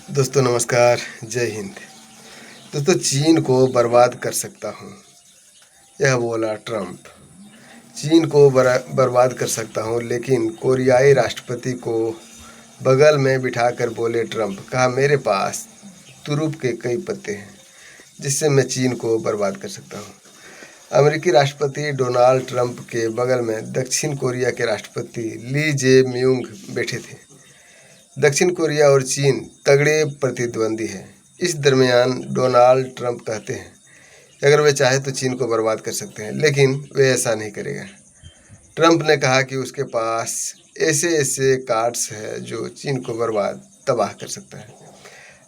दोस्तों नमस्कार, जय हिंद। दोस्तों चीन को बर्बाद कर सकता हूँ, यह बोला ट्रंप। चीन को बर्बाद कर सकता हूँ, लेकिन कोरियाई राष्ट्रपति को बगल में बिठाकर बोले ट्रंप। कहा मेरे पास तुरुप के कई पत्ते हैं जिससे मैं चीन को बर्बाद कर सकता हूँ। अमेरिकी राष्ट्रपति डोनाल्ड ट्रंप के बगल में दक्षिण कोरिया के राष्ट्रपति ली जे म्यूंग बैठे थे। दक्षिण कोरिया और चीन तगड़े प्रतिद्वंदी हैं। इस दरमियान डोनाल्ड ट्रंप कहते हैं अगर वे चाहे तो चीन को बर्बाद कर सकते हैं, लेकिन वे ऐसा नहीं करेगा। ट्रंप ने कहा कि उसके पास ऐसे ऐसे कार्ड्स हैं जो चीन को तबाह कर सकता है।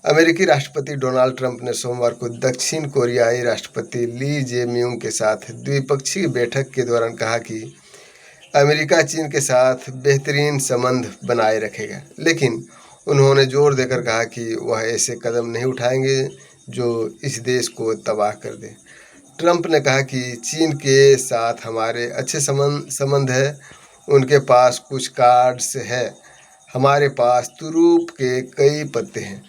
अमेरिकी राष्ट्रपति डोनाल्ड ट्रंप ने सोमवार को दक्षिण कोरियाई राष्ट्रपति ली जे म्यूंग के साथ द्विपक्षीय बैठक के दौरान कहा कि अमेरिका चीन के साथ बेहतरीन संबंध बनाए रखेगा, लेकिन उन्होंने जोर देकर कहा कि वह ऐसे कदम नहीं उठाएंगे जो इस देश को तबाह कर दे। ट्रंप ने कहा कि चीन के साथ हमारे अच्छे संबंध है, उनके पास कुछ कार्ड्स है, हमारे पास तुरूप के कई पत्ते हैं,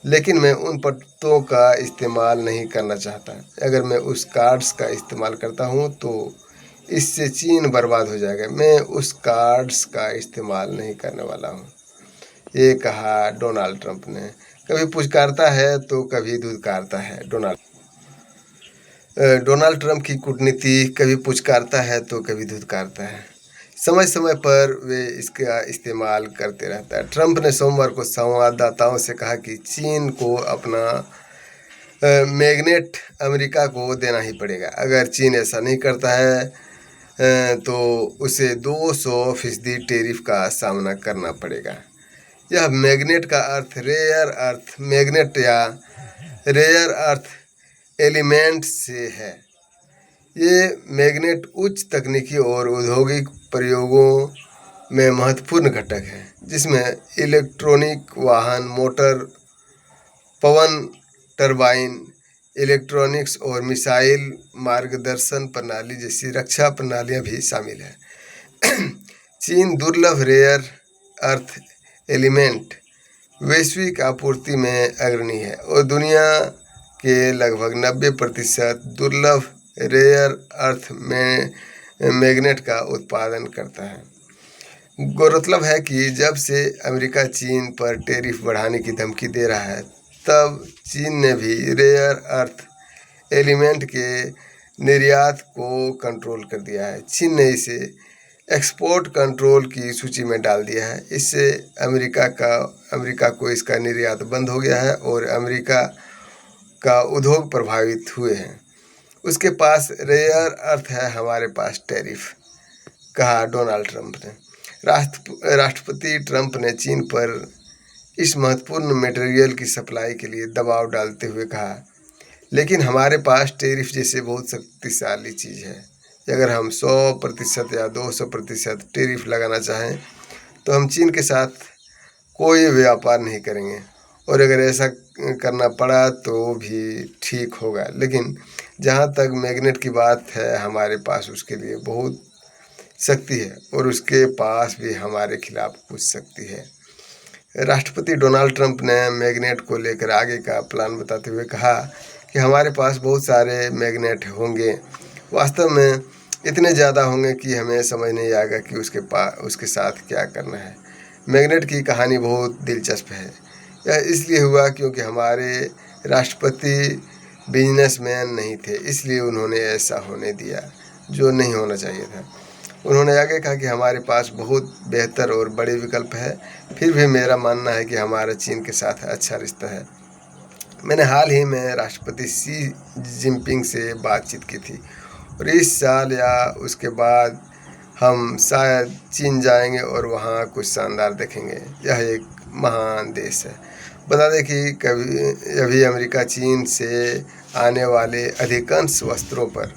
लेकिन मैं उन पत्तों का इस्तेमाल नहीं करना चाहता। अगर मैं उस कार्ड्स का इस्तेमाल करता हूँ तो इससे चीन बर्बाद हो जाएगा। मैं उस कार्ड्स का इस्तेमाल नहीं करने वाला हूँ, ये कहा डोनाल्ड ट्रंप ने। कभी पुचकारता है तो कभी धुतकारता है। डोनाल्ड ट्रंप की कूटनीति कभी पुचकारता है तो कभी धुतकारता है। समय समय पर वे इसका इस्तेमाल करते रहता है। ट्रंप ने सोमवार को संवाददाताओं से कहा कि चीन को अपना मैग्नेट अमेरिका को देना ही पड़ेगा। अगर चीन ऐसा नहीं करता है तो उसे 200% टैरिफ का सामना करना पड़ेगा। यह मैग्नेट का अर्थ रेयर अर्थ मैग्नेट या रेयर अर्थ एलिमेंट से है। ये मैग्नेट उच्च तकनीकी और औद्योगिक प्रयोगों में महत्वपूर्ण घटक है, जिसमें इलेक्ट्रॉनिक वाहन, मोटर, पवन टरबाइन, इलेक्ट्रॉनिक्स और मिसाइल मार्गदर्शन प्रणाली जैसी रक्षा प्रणालियां भी शामिल हैं। चीन दुर्लभ रेयर अर्थ एलिमेंट वैश्विक आपूर्ति में अग्रणी है और दुनिया के लगभग 90% दुर्लभ रेयर अर्थ में मैग्नेट का उत्पादन करता है। गौरतलब है कि जब से अमेरिका चीन पर टैरिफ बढ़ाने की धमकी दे रहा है, तब चीन ने भी रेयर अर्थ एलिमेंट के निर्यात को कंट्रोल कर दिया है। चीन ने इसे एक्सपोर्ट कंट्रोल की सूची में डाल दिया है। इससे अमेरिका को इसका निर्यात बंद हो गया है और अमेरिका का उद्योग प्रभावित हुए हैं। उसके पास रेयर अर्थ है, हमारे पास टैरिफ, कहा डोनाल्ड ट्रंप ने। राष्ट्रपति ट्रंप ने चीन पर इस महत्वपूर्ण मटेरियल की सप्लाई के लिए दबाव डालते हुए कहा, लेकिन हमारे पास टैरिफ जैसे बहुत शक्तिशाली चीज़ है। अगर हम 100% या 200% टैरिफ लगाना चाहें तो हम चीन के साथ कोई व्यापार नहीं करेंगे, और अगर ऐसा करना पड़ा तो भी ठीक होगा। लेकिन जहाँ तक मैग्नेट की बात है, हमारे पास उसके लिए बहुत शक्ति है और उसके पास भी हमारे खिलाफ कुछ शक्ति है। राष्ट्रपति डोनाल्ड ट्रंप ने मैग्नेट को लेकर आगे का प्लान बताते हुए कहा कि हमारे पास बहुत सारे मैग्नेट होंगे, वास्तव में इतने ज़्यादा होंगे कि हमें समझ नहीं आएगा कि उसके साथ क्या करना है। मैग्नेट की कहानी बहुत दिलचस्प है। यह इसलिए हुआ क्योंकि हमारे राष्ट्रपति बिजनेसमैन नहीं थे, इसलिए उन्होंने ऐसा होने दिया जो नहीं होना चाहिए था। उन्होंने आगे कहा कि हमारे पास बहुत बेहतर और बड़े विकल्प है, फिर भी मेरा मानना है कि हमारा चीन के साथ अच्छा रिश्ता है। मैंने हाल ही में राष्ट्रपति शी जिनपिंग से बातचीत की थी और इस साल या उसके बाद हम शायद चीन जाएंगे और वहाँ कुछ शानदार देखेंगे। यह एक महान देश है। बता दें कि अभी अमेरिका चीन से आने वाले अधिकांश वस्त्रों पर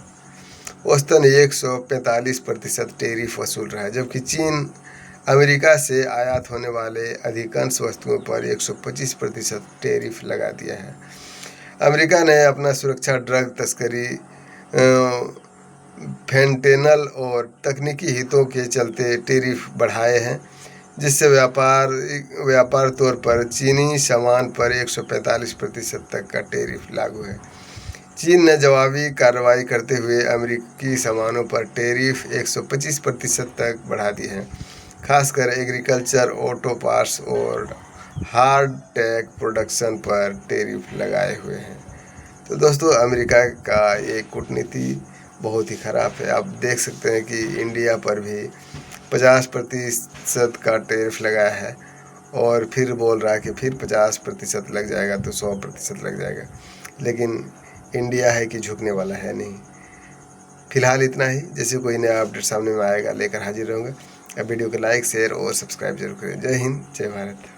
औसतन 145% टैरिफ वसूल रहा है, जबकि चीन अमेरिका से आयात होने वाले अधिकांश वस्तुओं पर 125% टैरिफ लगा दिया है। अमेरिका ने अपना सुरक्षा, ड्रग तस्करी, फेंटेनल और तकनीकी हितों के चलते टैरिफ बढ़ाए हैं। जिससे व्यापार तौर पर चीनी सामान पर 145% तक का टैरिफ लागू है। चीन ने जवाबी कार्रवाई करते हुए अमेरिकी सामानों पर टैरिफ 125% तक बढ़ा दी है, खासकर एग्रीकल्चर, ऑटो पार्ट्स और हार्ड टेक प्रोडक्शन पर टैरिफ लगाए हुए हैं। तो दोस्तों, अमेरिका का ये कूटनीति बहुत ही ख़राब है। आप देख सकते हैं कि इंडिया पर भी 50% का टैरिफ लगाया है और फिर बोल रहा है कि फिर 50% लग जाएगा तो 100% लग जाएगा, लेकिन इंडिया है कि झुकने वाला है नहीं। फिलहाल इतना ही। जैसे कोई नया अपडेट सामने में आएगा लेकर हाजिर रहूँगा। अब वीडियो को लाइक, शेयर और सब्सक्राइब जरूर करें। जय हिंद, जय भारत।